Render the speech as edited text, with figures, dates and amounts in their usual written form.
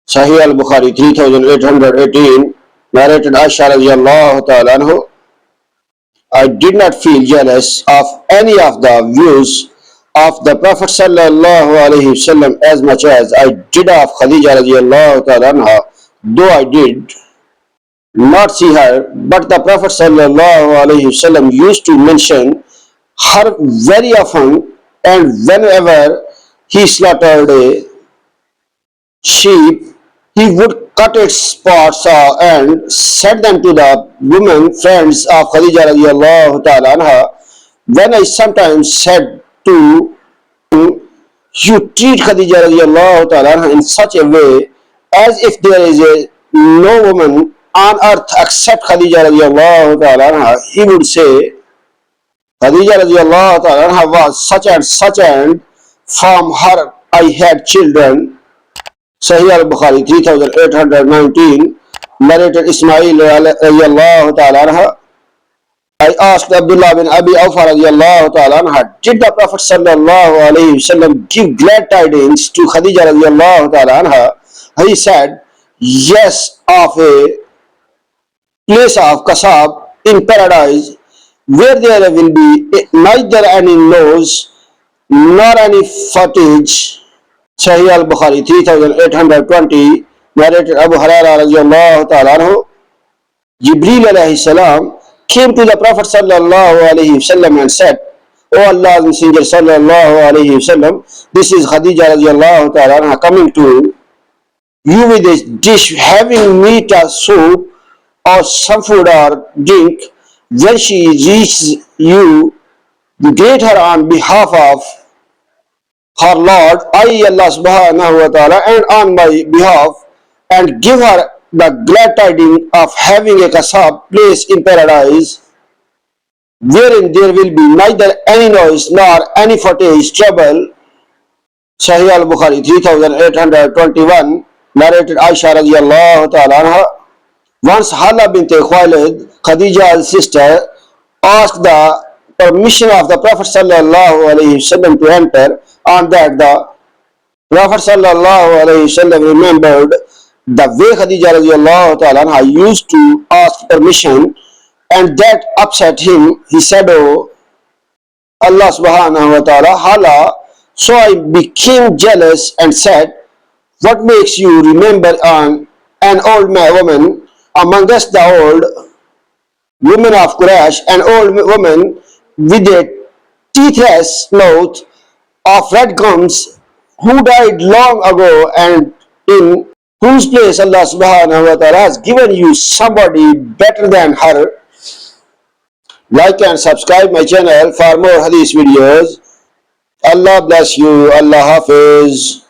Sahih Al-Bukhari 3818, narrated Aisha radiallahu ta'ala anhu, I did not feel jealous of any of the views of the Prophet sallallaho alaihi as much as I did of Khadija radiallahu ta'ala anha, though I did not see her, but the Prophet sallallahu alaihi used to mention her very often, and whenever he slaughtered a sheep, he would cut its spots and send them to the women friends of Khadija radiallahu ta'ala anha. When I sometimes said to him, you treat Khadija radiallahu ta'ala anha in such a way as if there is no woman on earth except Khadija radiallahu ta'ala anha, he would say, Khadija radiallahu ta'ala anha was such and from her I had children. Sahih Al-Bukhari 3819, narrated Ismail radiallahu ta'ala anha, I asked Abdullah bin Abi Awfa radiallahu ta'ala anha, did the Prophet sallallahu alaihi wasallam give glad tidings to Khadija radiallahu ta'ala anha? He said, yes, of a place of Kasab in paradise, where there will be neither any nose nor any footage. Sahih Al-Bukhari 3820, narrated Abu Hurairah radiallahu ta'ala anhu, Jibreel alayhi salam came to the Prophet sallallahu alaihi wasallam and said, O Allah's Messenger sallallahu alaihi wasallam, this is Khadija radiallahu ta'ala anha coming to you with a dish having meat or soup or some food or drink. When she reaches you, greet her on behalf of her Lord, I Allah subhanahu wa ta'ala, and on my behalf, and give her the glad tidings of having a kasab place in paradise, wherein there will be neither any noise nor any footage trouble. Sahih Al-Bukhari 3821, narrated Aisha radiallahu ta'ala anha, once Hala bint Khuwailid, Khadija's sister, asked the permission of the Prophet sallallahu alaihi wasallam to enter. On that, the Prophet sallallahu alaihi wasallam remembered the way Khadija radiallahu ta'ala anha used to ask permission, and that upset him. He said, oh Allah subhanahu wa ta'ala, Hala. So I became jealous and said, what makes you remember an old woman amongst the old women of Quraysh, an old woman with a teethless mouth of red gums, who died long ago, and in whose place Allah subhanahu wa ta'ala has given you somebody better than her. Like and subscribe my channel for more hadith videos. Allah bless you. Allah Hafiz.